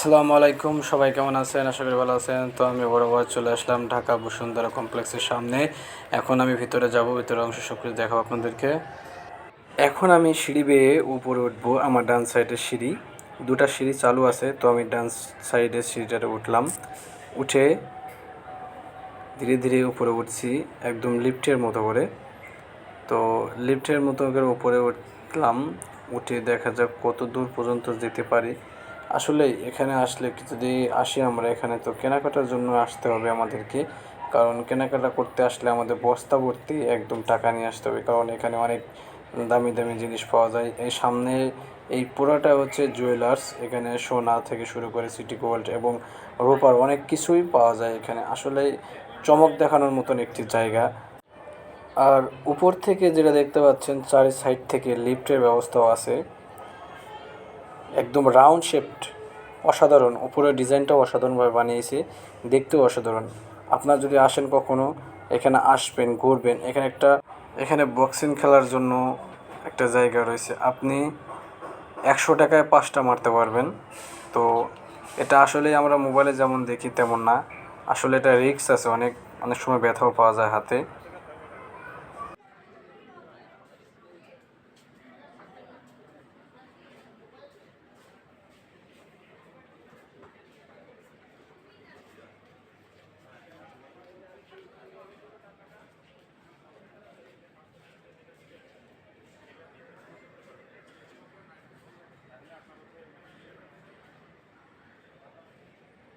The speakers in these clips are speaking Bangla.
আসসালামু আলাইকুম, সবাই কেমন আছেন? আশা করি ভালো আছেন। তো আমি বরাবর চলে আসলাম ঢাকা বসুন্ধরা কমপ্লেক্সের সামনে। এখন আমি ভিতরে যাব, ভিতরের অংশ সব কিছু দেখাবো আপনাদেরকে। এখন আমি সিঁড়ি বেয়ে উপরে উঠবো। আমার ডান সাইডের সিঁড়ি, দুটা সিঁড়ি চালু আছে, তো আমি ডান সাইডের সিঁড়িটাতে উঠলাম। উঠে ধীরে ধীরে উপরে উঠছি, একদম লিফটের মতো করে। তো লিফটের মতো করে উপরে উঠলাম। উঠে দেখা যাক কত দূর পর্যন্ত যেতে পারি। আসলে এখানে আসলে যদি আসি আমরা এখানে, তো কেনাকাটার জন্য আসতে হবে আমাদেরকে। কারণ কেনাকাটা করতে আসলে আমাদের বস্তা ভর্তি একদম টাকা নিয়ে আসতে হবে, কারণ এখানে অনেক দামি দামি জিনিস পাওয়া যায়। এই সামনে এই পুরোটা হচ্ছে জুয়েলার্স। এখানে সোনা থেকে শুরু করে সিটি গোল্ড এবং রূপার অনেক কিছুই পাওয়া যায় এখানে। আসলে চমক দেখানোর মতন একটি জায়গা। আর উপর থেকে যেটা দেখতে পাচ্ছেন, চারি সাইড থেকে লিফটের ব্যবস্থাও আছে, একদম রাউন্ড শেপড, অসাধারণ। উপরের ডিজাইনটাও অসাধারণভাবে বানিয়েছে, দেখতেও অসাধারণ। আপনারা যদি আসেন কখনো এখানে, আসবেন, ঘুরবেন। এখানে বক্সিং খেলার জন্য একটা জায়গা রয়েছে। আপনি 100 টাকায় 5টা মারতে পারবেন। তো এটা আসলে আমরা মোবাইলে যেমন দেখি তেমন না, আসলে এটা রিস্ক আছে, অনেক অনেক সময় ব্যথাও পাওয়া যায় হাতে।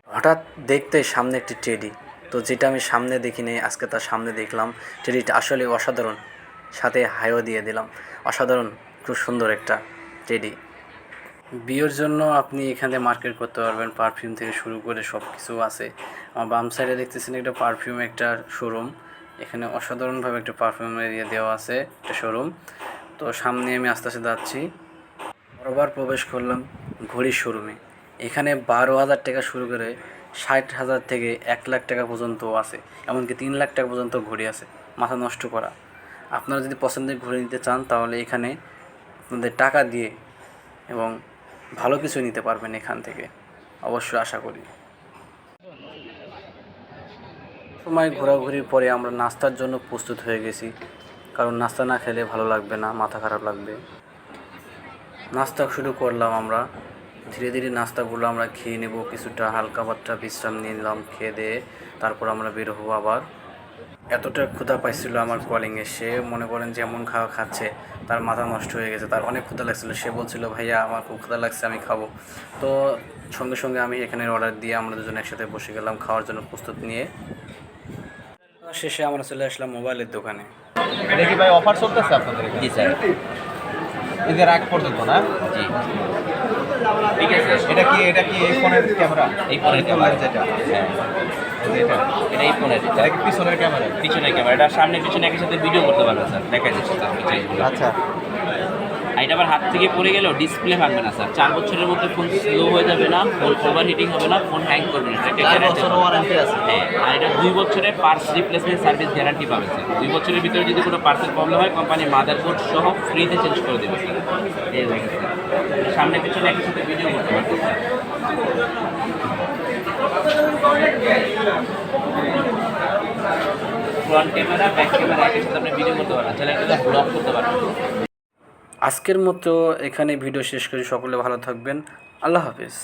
হঠাৎ দেখতে সামনে একটি টেডি, তো যেটা আমি সামনে দেখিনি, আজকে তার সামনে দেখলাম। টেডিটা আসলে অসাধারণ, সাথে হাইও দিয়ে দিলাম। অসাধারণ, খুব সুন্দর একটা টেডি। বিয়ের জন্য আপনি এখানে মার্কেট করতে পারবেন, পারফিউম থেকে শুরু করে সব কিছু আছে। আমার বাম সাইডে দেখতেছেন একটা পারফিউম একটা শোরুম। এখানে অসাধারণভাবে একটা পারফিউমের ইয়ে দেওয়া আছে, একটা শোরুম। তো সামনে আমি আস্তে আস্তে যাচ্ছি, বরাবর প্রবেশ করলাম ঘড়ির শোরুমে। এখানে 12,000 টাকা শুরু করে 60,000 থেকে 1,00,000 টাকা পর্যন্ত আছে, এমনকি 3,00,000 টাকা পর্যন্ত ঘড়ি আছে। মাথা নষ্ট করা। আপনারা যদি পছন্দের ঘড়ি নিতে চান তাহলে এখানে আপনাদের টাকা দিয়ে এবং ভালো কিছু নিতে পারবেন এখান থেকে, অবশ্যই আশা করি। সময় ঘোরাঘুরির পরে আমরা নাস্তার জন্য প্রস্তুত হয়ে গেছি, কারণ নাস্তা না খেলে ভালো লাগবে না, মাথা খারাপ লাগবে। নাস্তা শুরু করলাম আমরা। ধীরে ধীরে নাস্তাগুলো আমরা খেয়ে নেব, কিছুটা হালকা পাতলা বিশ্রাম নিয়ে নিলাম খেয়ে দিয়ে। তারপর আমরা বের হবো আবার। এতটা ক্ষুধা পাইছিল আমার কলিংয়ে, সে মনে করেন যে এমন খাওয়া খাচ্ছে তার মাথা নষ্ট হয়ে গেছে, তার অনেক ক্ষুধা লাগছিল। সে বলছিল ভাইয়া আমার খুব ক্ষুধা লাগছে, আমি খাবো। তো সঙ্গে সঙ্গে আমি এখানে অর্ডার দিয়ে আমরা দুজন একসাথে বসে গেলাম খাওয়ার জন্য প্রস্তুত নিয়ে। শেষে আমরা চলে আসলাম মোবাইলের দোকানে। এটা কি ভাই অফার চলতেছে আপনাদের? জি স্যার। ঈদের আগ পর্যন্ত না? জি ঠিক আছে। এটা কি এই ফোনের ক্যামেরা? এই ফোনের ক্যামেরা যেটা হ্যাঁ, এটা এটা এই ফোনের এটা কি পিছনের ক্যামেরা? পিছনের ক্যামেরা। এটা সামনে পিছনে একই সাথে ভিডিও করতে পারবেন স্যার, দেখা যাচ্ছে স্যার পিছনে। আচ্ছা, আর এটা আবার হাত থেকে পড়ে গেলেও ডিসপ্লে ভাঙবে না স্যার। 4 বছরের মধ্যে ফোন স্লো হয়ে যাবে না, ফোন ওভার হিটিং হবে না, ফোন হ্যাং করবে না। এটা 4 বছর ওয়ারেন্টি আছে। হ্যাঁ, আর এটা 2 বছরের পার্টস রিপ্লেসমেন্ট সার্ভিস গ্যারান্টি পাবেন স্যার। 2 বছরের ভিতরে যদি কোনো পার্টসের প্রবলেম হয় কোম্পানি মাদারবোর্ড সহ ফ্রিতে চেঞ্জ করে দেবে স্যার। এই দেখেন স্যার, সামনে পিছনে একই সাথে ভিডিও করতে পারবেন sir. Front camera back camera একই সাথে আপনি ভিডিও করতে পারবেন, চাইলে এটা ব্লক করতে পারবেন। আজকের মতো এখানে ভিডিও শেষ করি। সকলে ভালো থাকবেন। আল্লাহ হাফেজ।